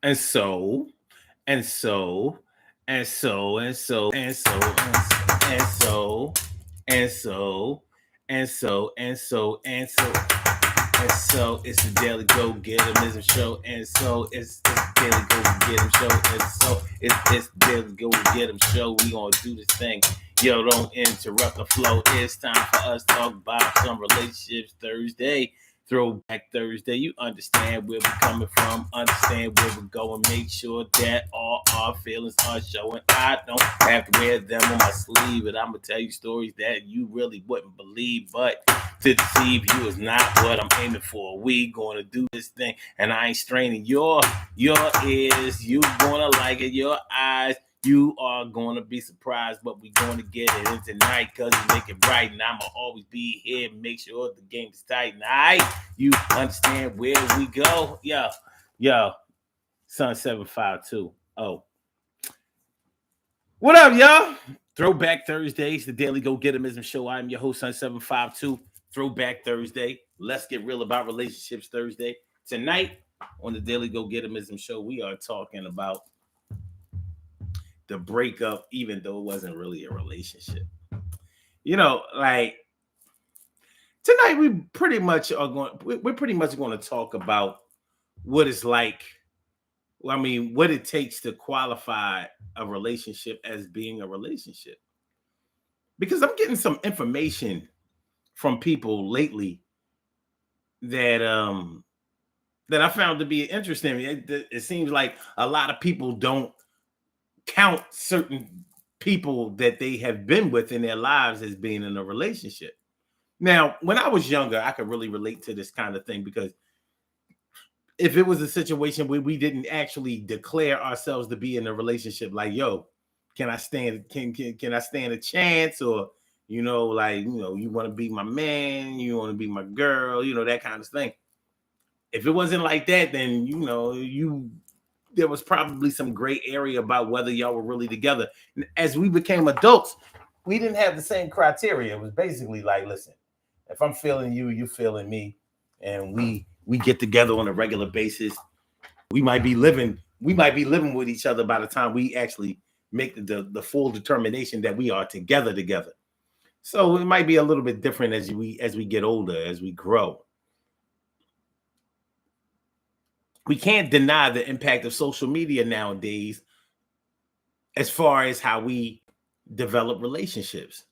And so, and so, and so, and so, and so, and so, and so, and so, and so, and so, and so, it's the Daily Go Getimism show, and so it's Daily Go Get 'em show, and so it's Daily Go Get 'em show. We gonna do this thing. Yo, don't interrupt the flow. It's time for us to talk about some relationships Thursday. Throwback Thursday. You understand where we're coming from, understand where we're going. Make sure that all our feelings are showing. I don't have to wear them on my sleeve, and I'm gonna tell you stories that you really wouldn't believe. But to deceive you is not what I'm aiming for. We gonna do this thing, and I ain't straining your ears. You gonna like it. Your eyes. You are going to be surprised, but we're going to get it in tonight because we make it right. And I'm going to always be here. Make sure the game is tight. And all right, you understand where we go. Yo, Sun 752. Oh, what up, y'all? Throwback Thursdays, the Daily Go Getimism show. I'm your host, Sun 752. Throwback Thursday. Let's get real about relationships Thursday. Tonight on the Daily Go Getimism show, we are talking about the breakup, even though it wasn't really a relationship. Like tonight, we're pretty much going to talk about what it's like. I mean, what it takes to qualify a relationship as being a relationship. Because I'm getting some information from people lately that that I found to be interesting. It seems like a lot of people don't count certain people that they have been with in their lives as being in a relationship. Now, when I was younger, I could really relate to this kind of thing because if it was a situation where we didn't actually declare ourselves to be in a relationship, like, yo, can I stand a chance? Or, you want to be my man, you want to be my girl, that kind of thing. If it wasn't like that, then there was probably some gray area about whether y'all were really together. And as we became adults, we didn't have the same criteria. It was basically like, listen, if I'm feeling you, you feeling me, and we get together on a regular basis. We might be living with each other by the time we actually make the full determination that we are together. So it might be a little bit different as we get older, as we grow. We can't deny the impact of social media nowadays as far as how we develop relationships.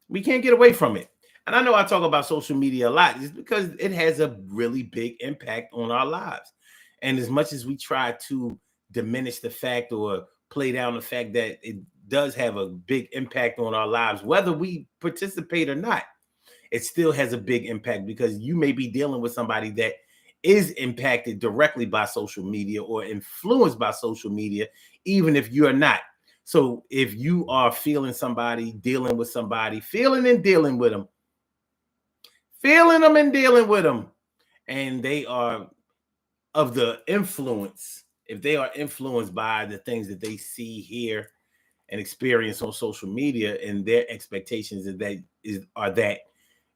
We can't get away from it. And I know I talk about social media a lot, just because it has a really big impact on our lives. And as much as we try to diminish the fact or play down the fact that it does have a big impact on our lives, whether we participate or not, it still has a big impact because you may be dealing with somebody that is impacted directly by social media or influenced by social media, even if you're not. So if you are feeling somebody, dealing with somebody, feeling them and dealing with them, and they are of the influence, if they are influenced by the things that they see, hear, and experience on social media, and their expectations are that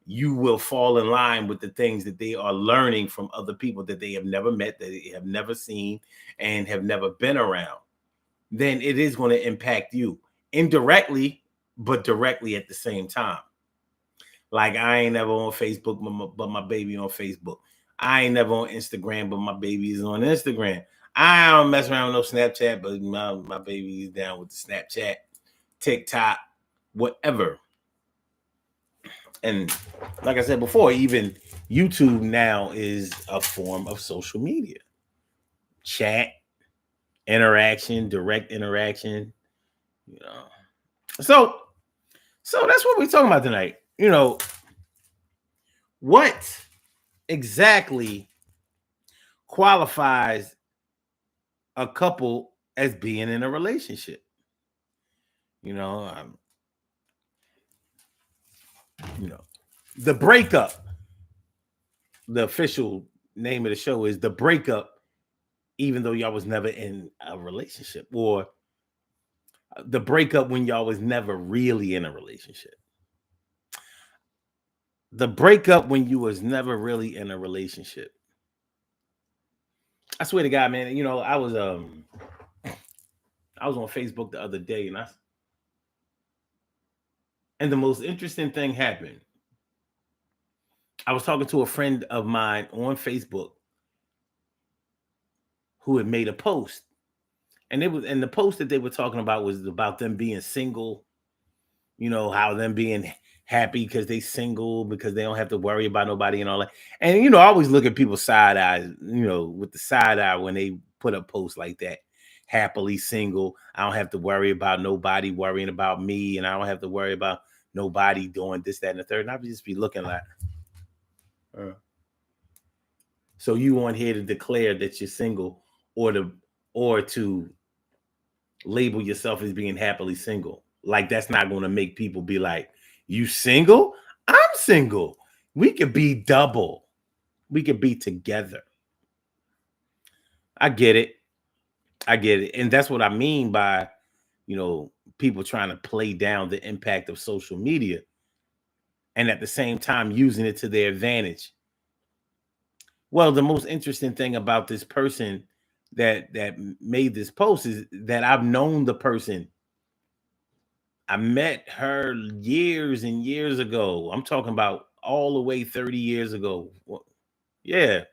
you will fall in line with the things that they are learning from other people that they have never met, that they have never seen, and have never been around, then it is going to impact you indirectly, but directly at the same time. Like, I ain't never on Facebook, but my baby on Facebook. I ain't never on Instagram, but my baby is on Instagram. I don't mess around with no Snapchat, but my baby is down with the Snapchat, TikTok, whatever. And like I said before, even YouTube now is a form of social media. Chat, interaction, direct interaction, you know. So that's what we're talking about tonight. What exactly qualifies a couple as being in a relationship? You know, um, you know, the breakup. The official name of the show is the breakup, even though y'all was never in a relationship, or the breakup when y'all was never really in a relationship. The breakup when you was never really in a relationship. I swear to God, man. I was on Facebook the other day, and the most interesting thing happened. I was talking to a friend of mine on Facebook who had made a post, and the post that they were talking about was about them being single. How them being happy because they single, because they don't have to worry about nobody and all that. And I always look at people's side eyes, with the side eye when they put up posts like that. Happily single. I don't have to worry about nobody worrying about me, and I don't have to worry about nobody doing this, that, and the third. And I would just be looking like, uh, so you want here to declare that you're single, or to label yourself as being happily single. Like that's not going to make people be like, you single? I'm single. We could be double. We could be together. I get it. I get it. And that's what I mean by, people trying to play down the impact of social media and at the same time using it to their advantage. Well, the most interesting thing about this person that made this post is that I've known the person. I met her years and years ago. I'm talking about all the way 30 years ago. Yeah,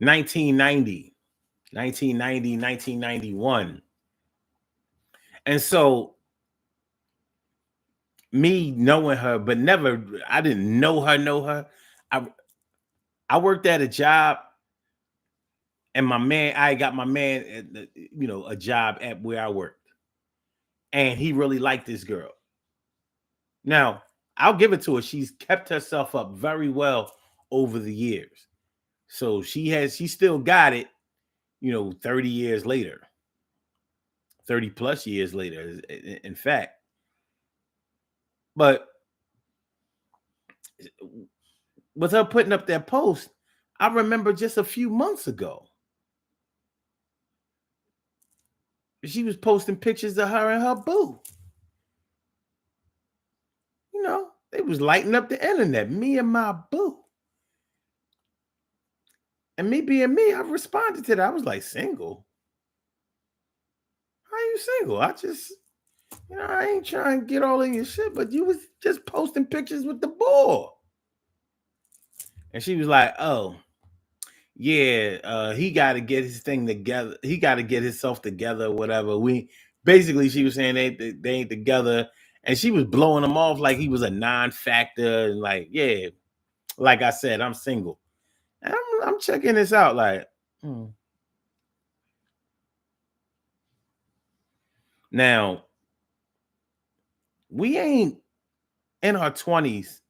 1990, 1990, 1991. And so me knowing her, but never, I didn't know her. I I worked at a job, and I got my man a job at where I worked. And he really liked this girl. Now, I'll give it to her. She's kept herself up very well over the years. So she still got it, 30 years later, 30 plus years later, in fact. But with her putting up that post, I remember just a few months ago, she was posting pictures of her and her boo. They was lighting up the internet, me and my boo. And me being me, I responded to that. I was like, single? How you single? I ain't trying to get all in your shit, but you was just posting pictures with the boy. And she was like, oh, yeah, he got to get his thing together. He got to get himself together, whatever. Basically, she was saying they ain't together. And she was blowing him off like he was a non-factor. And like, yeah, like I said, I'm single. And I'm checking this out like, Now, we ain't in our 20s,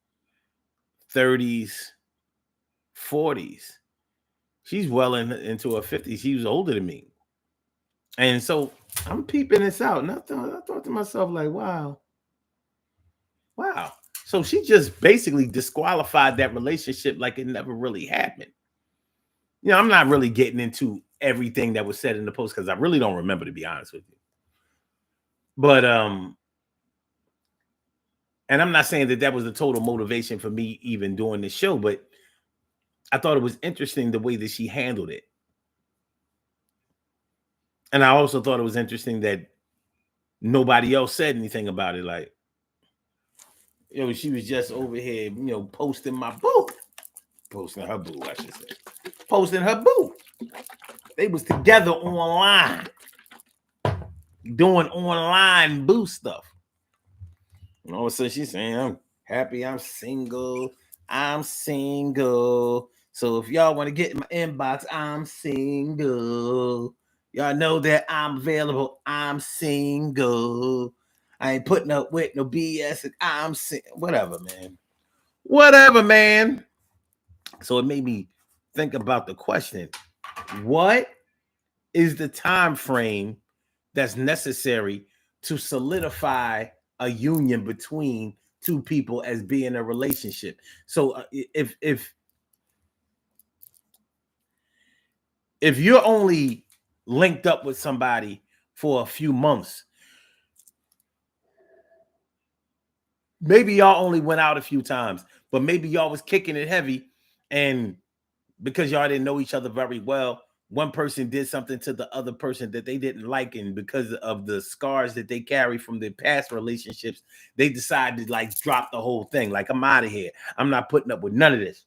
30s, 40s. She's well into her 50s. She was older than me. And so I'm peeping this out. And I thought to myself, like, wow. So she just basically disqualified that relationship like it never really happened. I'm not really getting into everything that was said in the post because I really don't remember, to be honest with you. But and I'm not saying that was the total motivation for me even doing this show, but I thought it was interesting the way that she handled it. And I also thought it was interesting that nobody else said anything about it. Like, she was just over here, posting my boo. Posting her boo, I should say. Posting her boo. They was together online. Doing online boo stuff. And all of a sudden she's saying, I'm happy, I'm single. So if y'all want to get in my inbox, I'm single. Y'all know that I'm available. I'm single. I ain't putting up with no BS. I'm single. Whatever, man. So it made me think about the question: what is the time frame that's necessary to solidify a union between two people as being a relationship? So if you're only linked up with somebody for a few months, maybe y'all only went out a few times, but maybe y'all was kicking it heavy, and because y'all didn't know each other very well, one person did something to the other person that they didn't like, and because of the scars that they carry from their past relationships, they decided to like drop the whole thing. Like, I'm out of here. I'm not putting up with none of this.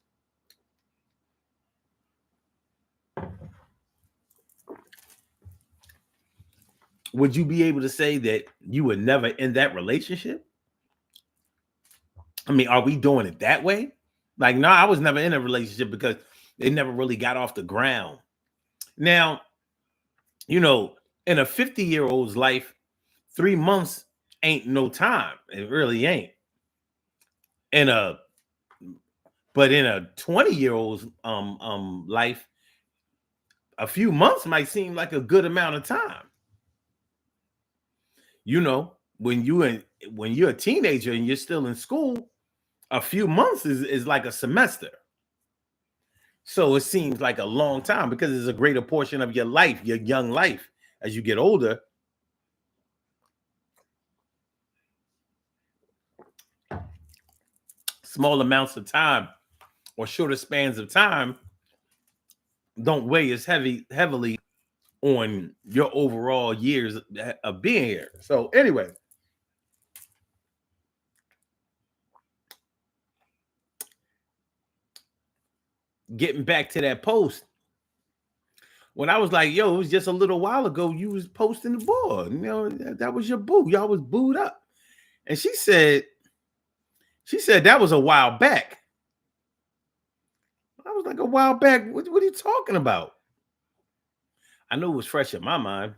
Would you be able to say that you were never in that relationship? I mean, are we doing it that way? Like, no, I was never in a relationship because it never really got off the ground. Now, you know, in a 50-year-old's life, 3 months ain't no time. It really ain't. In a But in a 20-year-old's life, a few months might seem like a good amount of time. You know, when you're a teenager and you're still in school, a few months is like a semester. So it seems like a long time because it's a greater portion of your life, your young life. As you get older, small amounts of time or shorter spans of time don't weigh as heavily on your overall years of being here. So anyway, getting back to that post, when I was like, yo, it was just a little while ago, you was posting the ball. You know, that was your boo. Y'all was booed up. And she said that was a while back. I was like, a while back? What are you talking about? I knew it was fresh in my mind.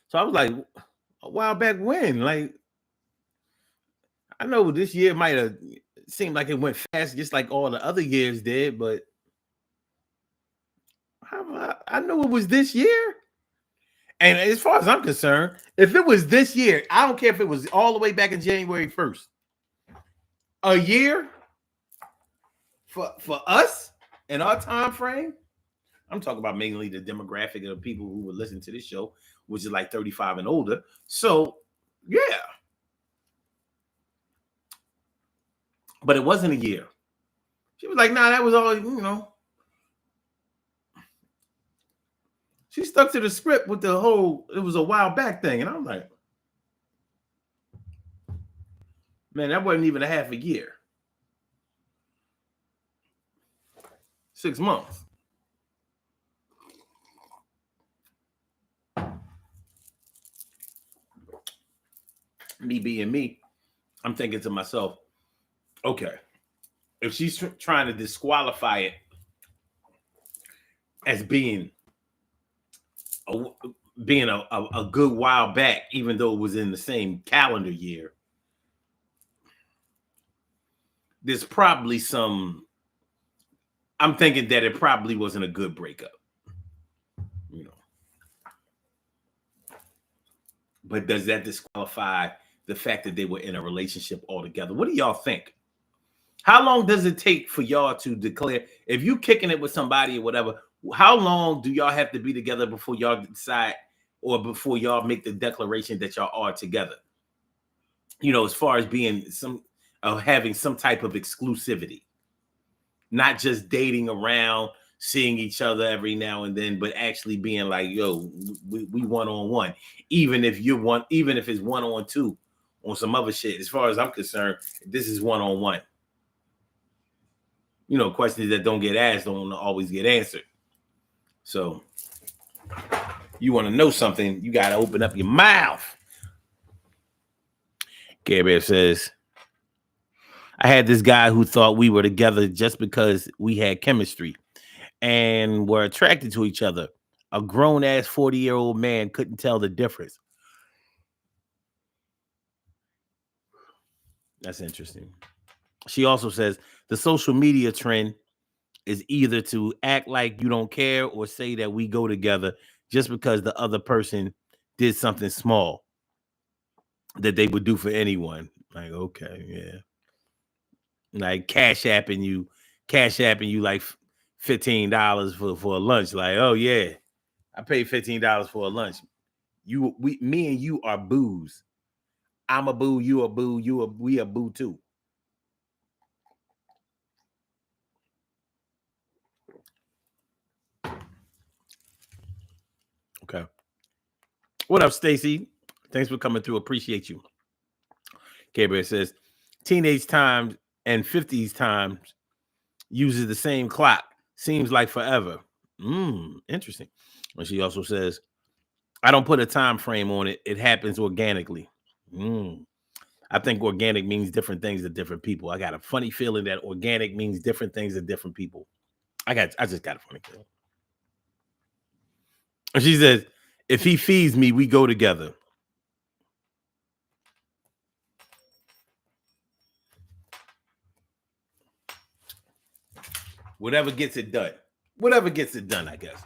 So I was like, a while back when? Like, I know this year might have seemed like it went fast, just like all the other years did, but I know it was this year. And as far as I'm concerned, if it was this year, I don't care if it was all the way back in January 1st. A year for us in our time frame, I'm talking about mainly the demographic of the people who would listen to this show, which is like 35 and older. So, yeah. But it wasn't a year. She was like, nah, that was all, you know. She stuck to the script with the whole, it was a while back thing. And I'm like, man, that wasn't even a half a year. 6 months. Me being me, I'm thinking to myself, okay, if she's trying to disqualify it as being a, a good while back, even though it was in the same calendar year, there's probably some. I'm thinking that it probably wasn't a good breakup, you know. But does that disqualify the fact that they were in a relationship altogether? What do y'all think? How long does it take for y'all to declare if you kicking it with somebody or whatever? How long do y'all have to be together before y'all decide or before y'all make the declaration that y'all are together? You know, as far as being having some type of exclusivity, not just dating around, seeing each other every now and then, but actually being like, yo, we one-on-one, even if it's one-on-two on some other shit. As far as I'm concerned, this is one-on-one. You know, questions that don't get asked don't always get answered. So you want to know something, you got to open up your mouth. Care Bear says, I had this guy who thought we were together just because we had chemistry and were attracted to each other. A grown-ass 40-year-old man couldn't tell the difference. That's interesting. She also says, the social media trend is either to act like you don't care or say that we go together just because the other person did something small that they would do for anyone. Like, okay, yeah. Like cash apping you like $15 for a lunch. Like, oh yeah, I paid $15 for a lunch. Me and you are boos. I'm a boo, you a boo, we a boo too. What up, Stacy? Thanks for coming through. Appreciate you. Gabriel says, teenage times and 50s times uses the same clock. Seems like forever. Interesting. And she also says, I don't put a time frame on it. It happens organically. I think organic means different things to different people. I got a funny feeling that organic means different things to different people. I just got a funny feeling. And she says, if he feeds me, we go together. Whatever gets it done. Whatever gets it done, I guess.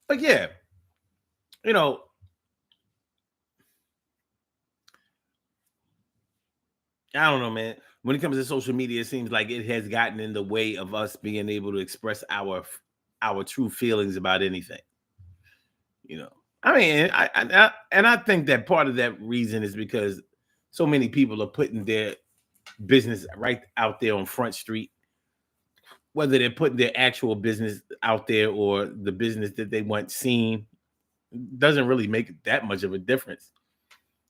But yeah, you know, I don't know, man. When it comes to social media, it seems like it has gotten in the way of us being able to express our true feelings about anything. You know, I mean, I think that part of that reason is because so many people are putting their business right out there on Front Street, whether they're putting their actual business out there or the business that they want seen, doesn't really make that much of a difference.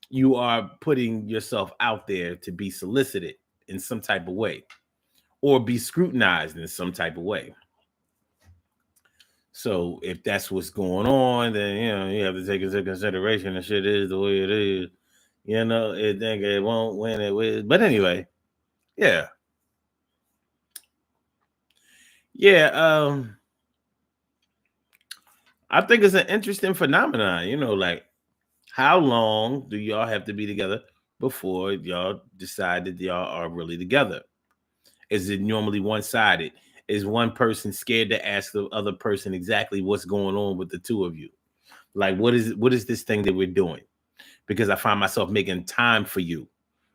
You are putting yourself out there to be solicited in some type of way or be scrutinized in some type of way. So if that's what's going on, then you have to take into consideration the shit is the way it is. It think it won't win it with. But anyway, yeah. Yeah, I think it's an interesting phenomenon, like how long do y'all have to be together before y'all decide that y'all are really together? Is it normally one-sided? Is one person scared to ask the other person exactly what's going on with the two of you? Like, what is this thing that we're doing? Because I find myself making time for you.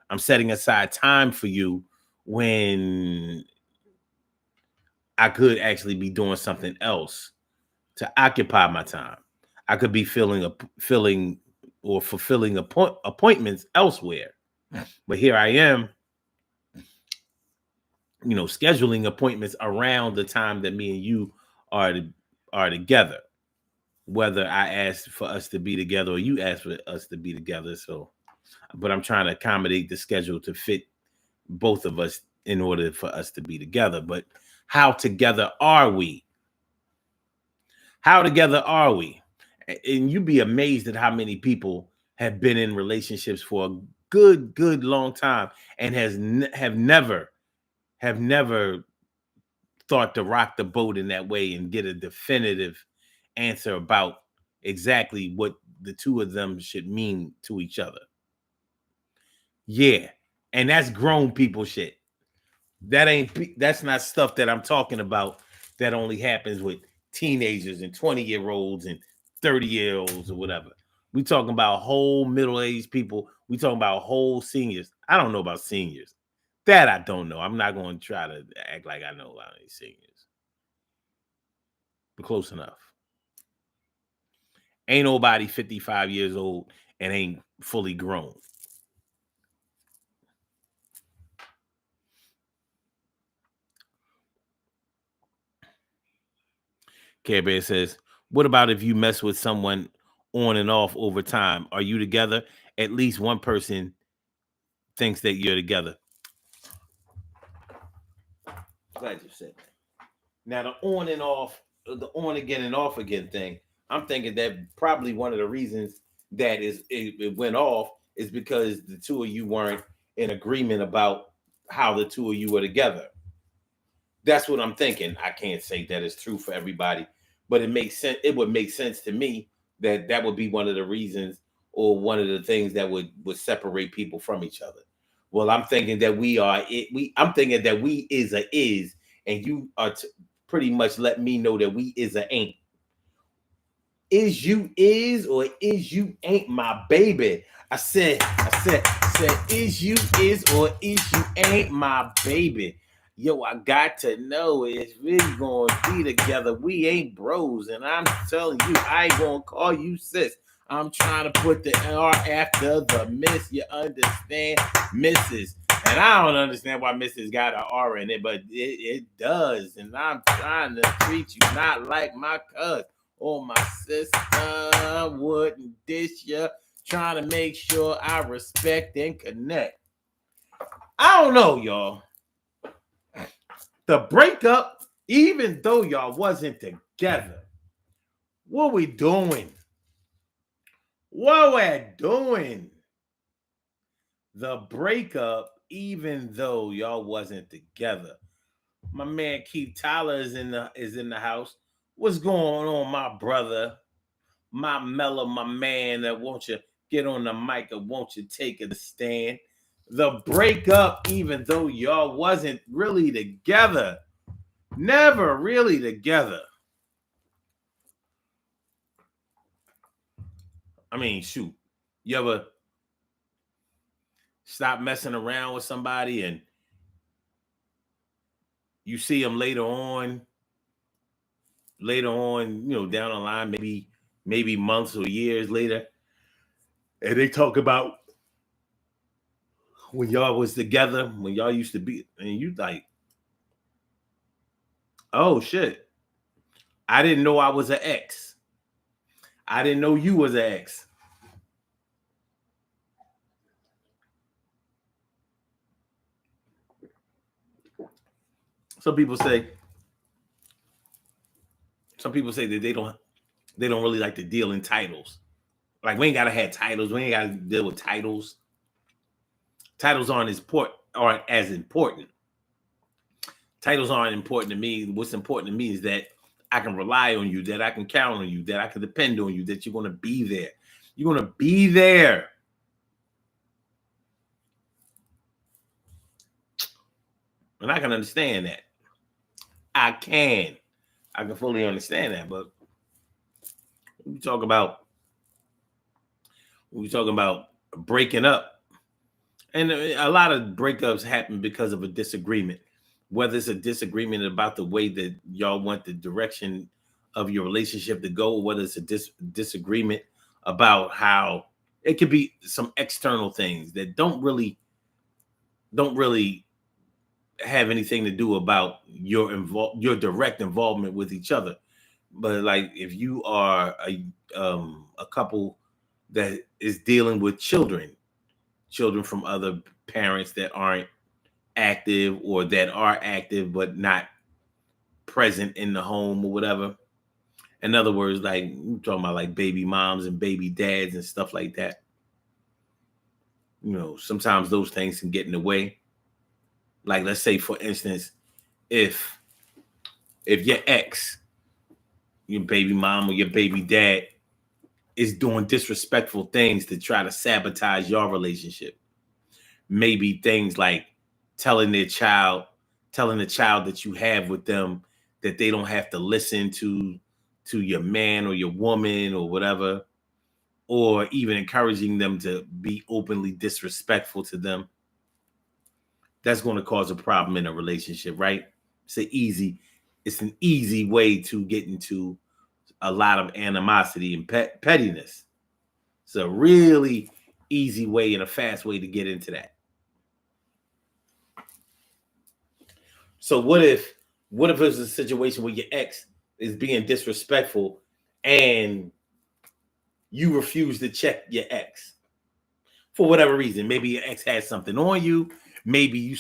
I'm setting aside time for you when I could actually be doing something else to occupy my time. I could be filling or fulfilling appointments elsewhere. But here I am, scheduling appointments around the time that me and you are together. Whether I ask for us to be together or you ask for us to be together. So, but I'm trying to accommodate the schedule to fit both of us in order for us to be together. But how together are we? How together are we? And you'd be amazed at how many people have been in relationships for a good long time and have never thought to rock the boat in that way and get a definitive answer about exactly what the two of them should mean to each other. Yeah. And that's grown people shit. That's not stuff that I'm talking about that only happens with teenagers and 20-year-olds and 30-year-olds or whatever. We talking about whole middle-aged people. We talking about whole seniors. I don't know about seniors. That I don't know. I'm not going to try to act like I know about any seniors. But close enough. Ain't nobody 55 years old and ain't fully grown. Care Bear says, what about if you mess with someone on and off over time? Are you together? At least one person thinks that you're together. Glad you said that. Now, the on and off, the on again and off again thing, I'm thinking that probably one of the reasons that it went off is because the two of you weren't in agreement about how the two of you were together. That's what I'm thinking. I can't say that it's true for everybody, but it makes sense. It would make sense to me that would be one of the reasons or one of the things that would separate people from each other. Well, I'm thinking that we are it. I'm thinking that we is a is, and you are pretty much let me know that we is a ain't. Is you is or is you ain't my baby? I said, is you is or is you ain't my baby? Yo, I got to know it's really gonna be together. We ain't bros, and I'm telling you, I ain't gonna call you sis. I'm trying to put the R after the miss. You understand, Mrs. And I don't understand why Mrs. got an R in it, but it does. And I'm trying to treat you not like my cousin or my sister wouldn't dish you. trying to make sure I respect and connect. I don't know, y'all. The breakup, even though y'all wasn't together, what we doing? What we're doing? The breakup, even though y'all wasn't together. My man Keith Tyler is in the house. What's going on, my brother? My Mellow, my man, that won't you get on the mic or won't you take a stand? The breakup, even though y'all wasn't really together. Never really together. I mean, shoot. You ever stop messing around with somebody and you see them later on, down the line, maybe months or years later, and they talk about when y'all was together, when y'all used to be, and you like, oh shit, I didn't know I was an ex. I didn't know you was an ex. Some people say that they don't really like to deal in titles. Like we ain't gotta have titles. We ain't gotta deal with titles. Titles aren't as important. Titles aren't important to me. What's important to me is that I can rely on you, that I can count on you, that I can depend on you, that you're gonna be there. You're gonna be there. And I can understand that. I can fully understand that. But when we talk about breaking up, and a lot of breakups happen because of a disagreement. Whether it's a disagreement about the way that y'all want the direction of your relationship to go, whether it's a disagreement about how it could be some external things that don't really have anything to do about your direct involvement with each other. But like if you are a couple that is dealing with children from other parents that aren't active, or that are active but not present in the home or whatever. In other words, like we're talking about like baby moms and baby dads and stuff like that. Sometimes those things can get in the way. Like let's say, for instance, if your ex, your baby mom or your baby dad, is doing disrespectful things to try to sabotage your relationship. Maybe things like telling the child that you have with them that they don't have to listen to your man or your woman or whatever, or even encouraging them to be openly disrespectful to them. That's going to cause a problem in a relationship, right? It's an easy way to get into a lot of animosity and pettiness. It's a really easy way and a fast way to get into that. So what if it's a situation where your ex is being disrespectful and you refuse to check your ex for whatever reason? Maybe your ex has something on you. Maybe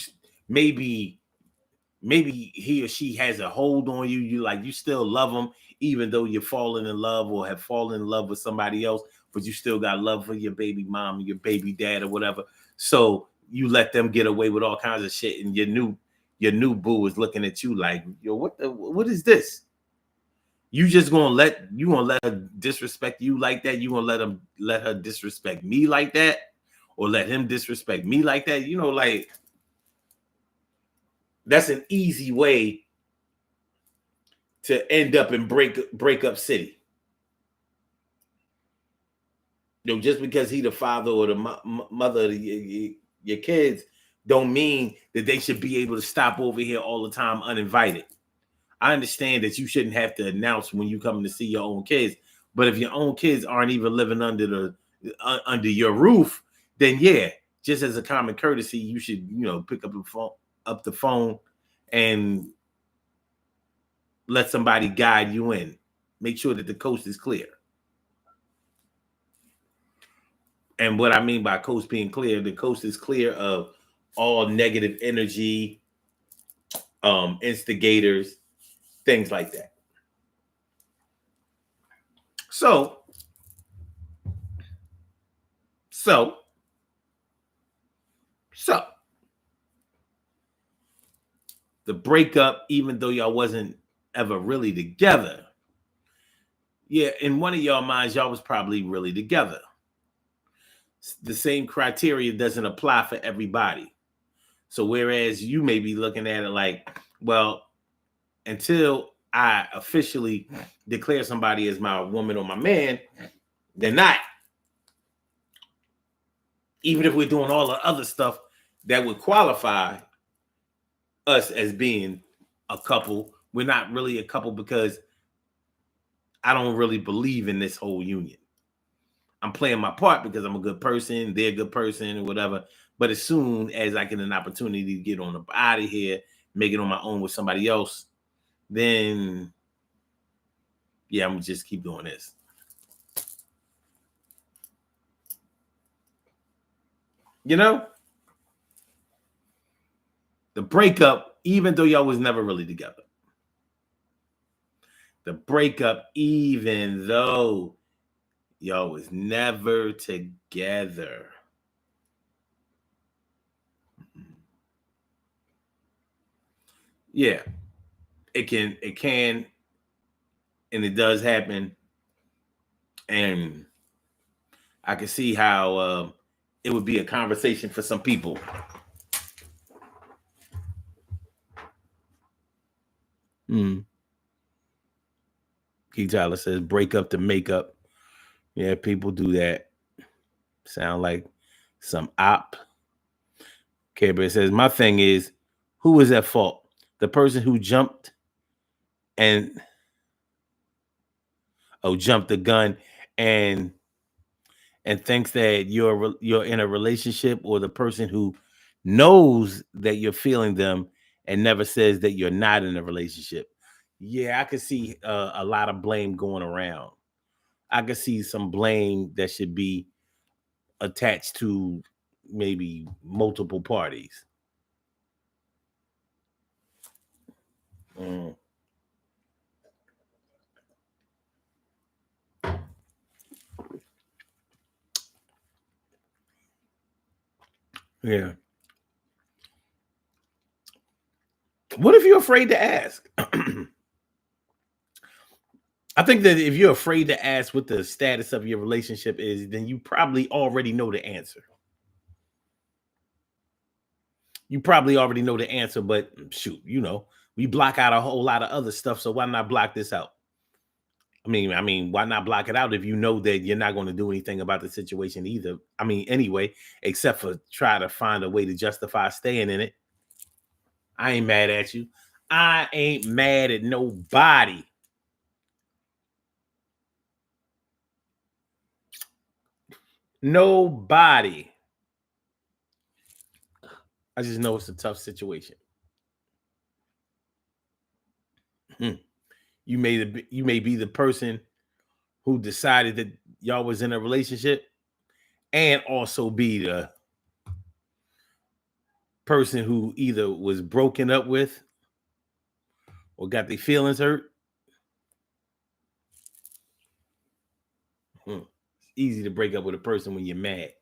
he or she has a hold on you. You still love them, even though you're falling in love or have fallen in love with somebody else, but you still got love for your baby mom or your baby dad or whatever. So you let them get away with all kinds of shit, and your new boo is looking at you like, yo, what is this? You just gonna let her disrespect you like that? You gonna let her disrespect me like that, or let him disrespect me like that? Like that's an easy way to end up in breakup city. Just because he the father or the mother of your kids, don't mean that they should be able to stop over here all the time uninvited. I understand that you shouldn't have to announce when you come to see your own kids, but if your own kids aren't even living under your roof, then yeah, just as a common courtesy, you should pick up the phone and let somebody guide you in. Make sure that the coast is clear. And what I mean by coast being clear, the coast is clear of all negative energy, instigators, things like that. So, so, so the breakup, even though y'all wasn't ever really together, yeah, in one of y'all minds, y'all was probably really together. The same criteria doesn't apply for everybody. So whereas you may be looking at it like, well, until I officially declare somebody as my woman or my man, they're not. Even if we're doing all the other stuff that would qualify us as being a couple, we're not really a couple because I don't really believe in this whole union. I'm playing my part because I'm a good person, they're a good person, or whatever. But as soon as I get an opportunity to get on up out of here, make it on my own with somebody else, then yeah, I'm gonna just keep doing this. You know, the breakup, even though y'all was never really together. The breakup, even though y'all was never together. Yeah, it can, and it does happen. And I can see how it would be a conversation for some people. Keith Tyler says, break up to make up. Yeah, people do that. Sound like some op. Okay, but it says, my thing is, who was at fault? The person who jumped and jumped the gun and thinks that you're in a relationship, or the person who knows that you're feeling them and never says that you're not in a relationship. Yeah, I could see a lot of blame going around. I could see some blame that should be attached to maybe multiple parties. Mm. Yeah. What if you're afraid to ask? I think that if you're afraid to ask what the status of your relationship is, then you probably already know the answer. You probably already know the answer, but shoot, we block out a whole lot of other stuff. So why not block this out? I mean, why not block it out if you know that you're not going to do anything about the situation either? I mean, anyway, except for try to find a way to justify staying in it. I ain't mad at you. I ain't mad at nobody. Nobody. I just know it's a tough situation. You may be the person who decided that y'all was in a relationship, and also be the person who either was broken up with or got their feelings hurt. It's easy to break up with a person when you're mad.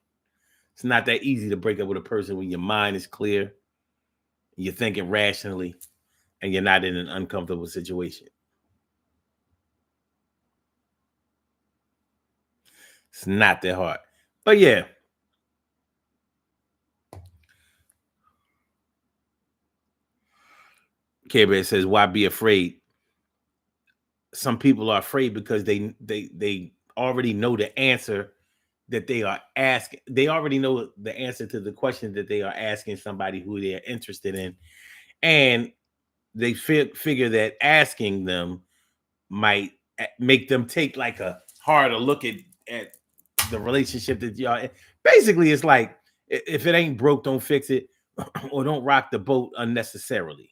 It's not that easy to break up with a person when your mind is clear, you're thinking rationally, and you're not in an uncomfortable situation. It's not that hard. But yeah. K-Bear says, why be afraid? Some people are afraid because they already know the answer that they are asking. They already know the answer to the question that they are asking somebody who they're interested in. And they figure that asking them might make them take like a harder look at the relationship that y'all in. Basically, it's like, if it ain't broke, don't fix it, or don't rock the boat unnecessarily.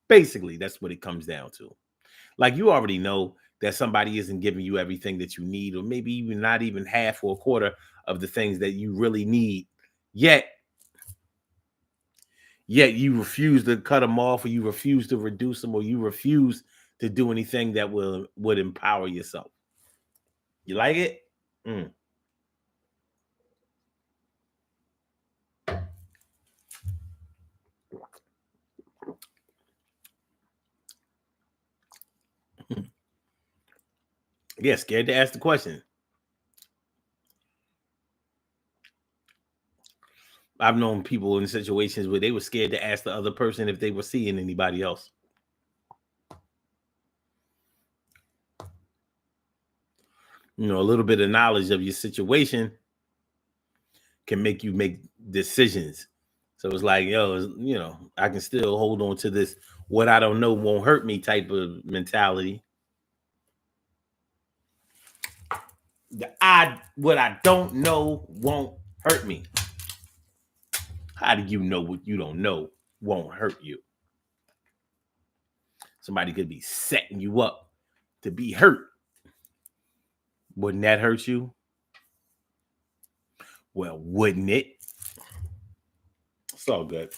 Basically, that's what it comes down to. Like, you already know that somebody isn't giving you everything that you need, or maybe even not even half or a quarter of the things that you really need. Yet you refuse to cut them off, or you refuse to reduce them, or you refuse to do anything that would empower yourself. You like it? Yeah, scared to ask the question. I've known people in situations where they were scared to ask the other person if they were seeing anybody else. You know, a little bit of knowledge of your situation can make you make decisions. So it's like, I can still hold on to this what I don't know won't hurt me type of mentality. What I don't know won't hurt me. How do you know what you don't know won't hurt you? Somebody could be setting you up to be hurt. Wouldn't that hurt you? Well, wouldn't it? It's all good.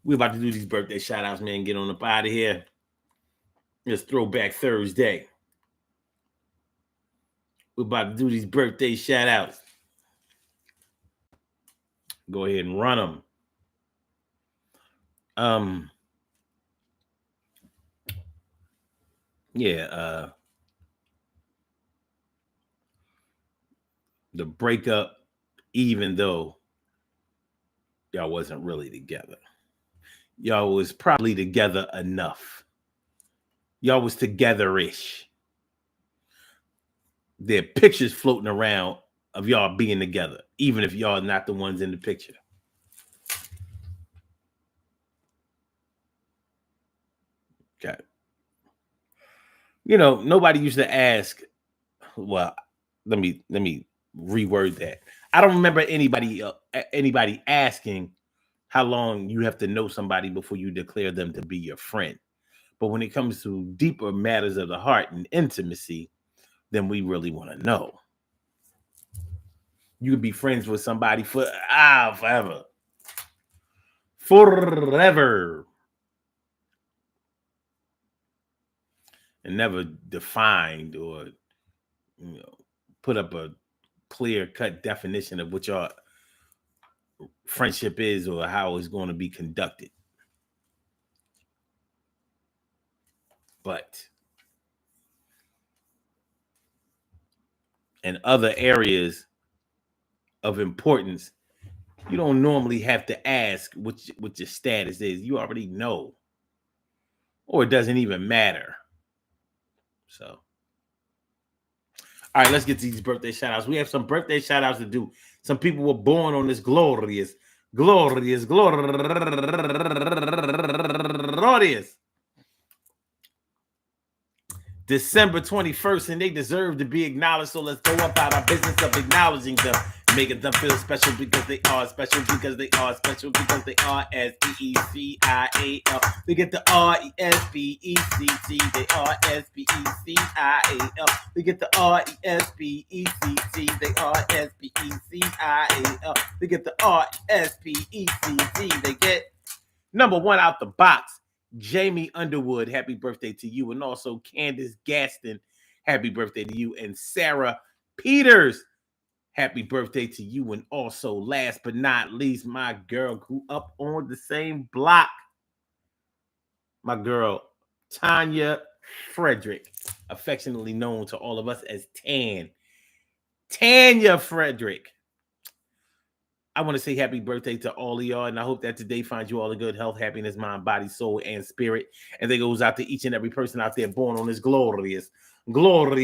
We're about to do these birthday shout outs, man. Get on up out of here. It's Throwback Thursday. We're about to do these birthday shout outs. Go ahead and run them. The breakup, even though y'all wasn't really together. Y'all was probably together enough. Y'all was together-ish. There are pictures floating around of y'all being together, even if y'all not the ones in the picture. Okay. You know, nobody used to ask. Well, let me reword that. I don't remember anybody asking how long you have to know somebody before you declare them to be your friend. But when it comes to deeper matters of the heart and intimacy, then we really want to know. You could be friends with somebody forever. Forever. And never defined or put up a clear-cut definition of what your friendship is or how it's going to be conducted. But in other areas of importance, you don't normally have to ask what your status is. You already know. Or it doesn't even matter. So, all right, let's get to these birthday shout outs. We have some birthday shout outs to do. Some people were born on this glorious December 21st, and they deserve to be acknowledged. So let's go about our business of acknowledging them, making them feel special because they are special, because they are special, because they are S-P-E-C-I-A-L. They get the R-E-S-P-E-C-T. They are S-P-E-C-I-A-L. They get the R-E-S-P-E-C-T. They are S-P-E-C-I-A-L. They get the R-E-S-P-E-C-T. They get number one out the box. Jamie Underwood, happy birthday to you. And also Candace Gaston, happy birthday to you. And Sarah Peters, happy birthday to you. And also, last but not least, my girl grew up on the same block. My girl, Tanya Frederick, affectionately known to all of us as Tan. Tanya Frederick. I want to say happy birthday to all of y'all, and I hope that today finds you all in good health, happiness, mind, body, soul, and spirit. And that goes out to each and every person out there born on this glorious December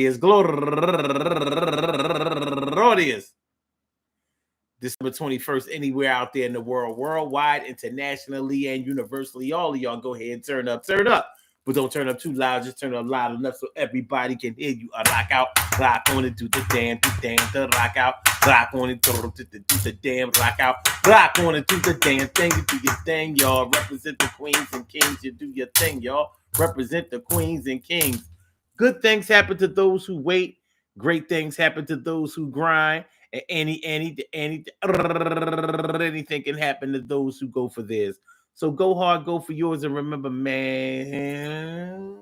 21st, anywhere out there in the world, worldwide, internationally, and universally. All of y'all go ahead and turn up. But don't turn up too loud, just turn up loud enough so everybody can hear you. Rock out, rock on it, do the damn, the rock out, rock on it, do the damn, rock out, rock on it, do the damn thing, you do your thing, y'all. Represent the queens and kings, you do your thing, y'all. Represent the queens and kings. Good things happen to those who wait. Great things happen to those who grind. Anything can happen to those who go for theirs. So go hard, go for yours, and remember, man,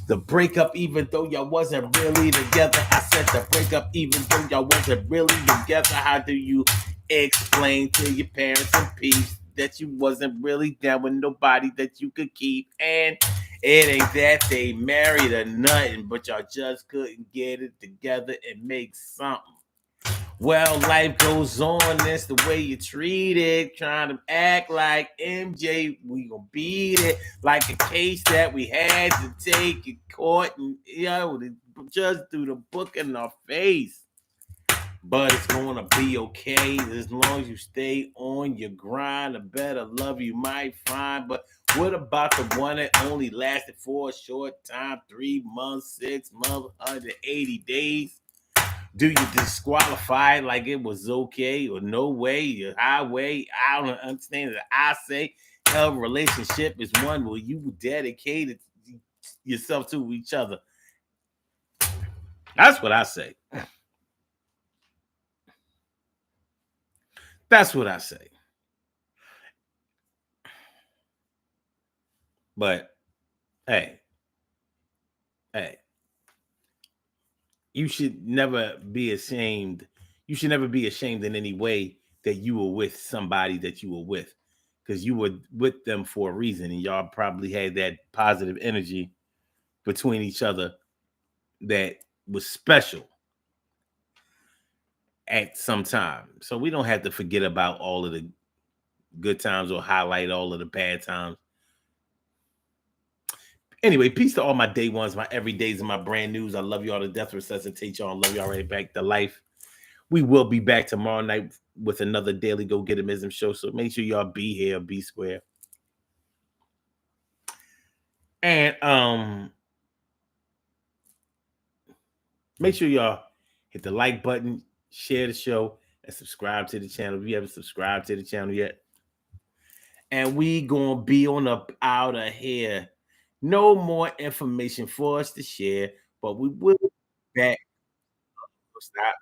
the breakup, even though y'all wasn't really together. I said the breakup, even though y'all wasn't really together. How do you explain to your parents and peeps that you wasn't really down with nobody that you could keep? And it ain't that they married or nothing, but y'all just couldn't get it together and make something. Well, life goes on. That's the way you treat it. Trying to act like MJ, we gonna beat it like a case that we had to take in court, and the judge threw the book in our face. But it's gonna be okay as long as you stay on your grind. A better love you might find. But what about the one that only lasted for a short time? 3 months, 6 months, 180 days? Do you disqualify like it was okay or no way, your highway? I don't understand that. I say a relationship is one where you dedicated yourself to each other. That's what I say. That's what I say. But hey, hey, you should never be ashamed. You should never be ashamed in any way that you were with somebody that you were with, because you were with them for a reason, and y'all probably had that positive energy between each other that was special at some time. So we don't have to forget about all of the good times or highlight all of the bad times. Anyway, peace to all my day ones, my everydays, and my brand news. I love y'all to death, resuscitate y'all, and love y'all right back to life. We will be back tomorrow night with another daily Go Get 'Emism show. So make sure y'all be here, be square. And make sure y'all hit the like button, share the show, and subscribe to the channel if you haven't subscribed to the channel yet. And we gonna be on up out of here. No more information for us to share, but we will be back. Stop,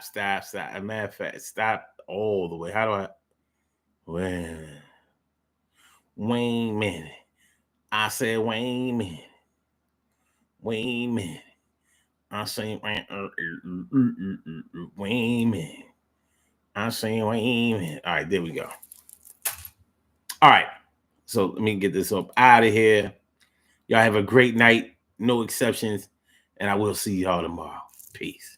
stop, stop. As a matter of fact, stop all the way. How do I? Wait a minute. I said, wait a minute. Wait a minute. I say, wait a minute. I say, wait a minute. All right, there we go. All right. So let me get this up out of here. Y'all have a great night. No exceptions. And I will see y'all tomorrow. Peace.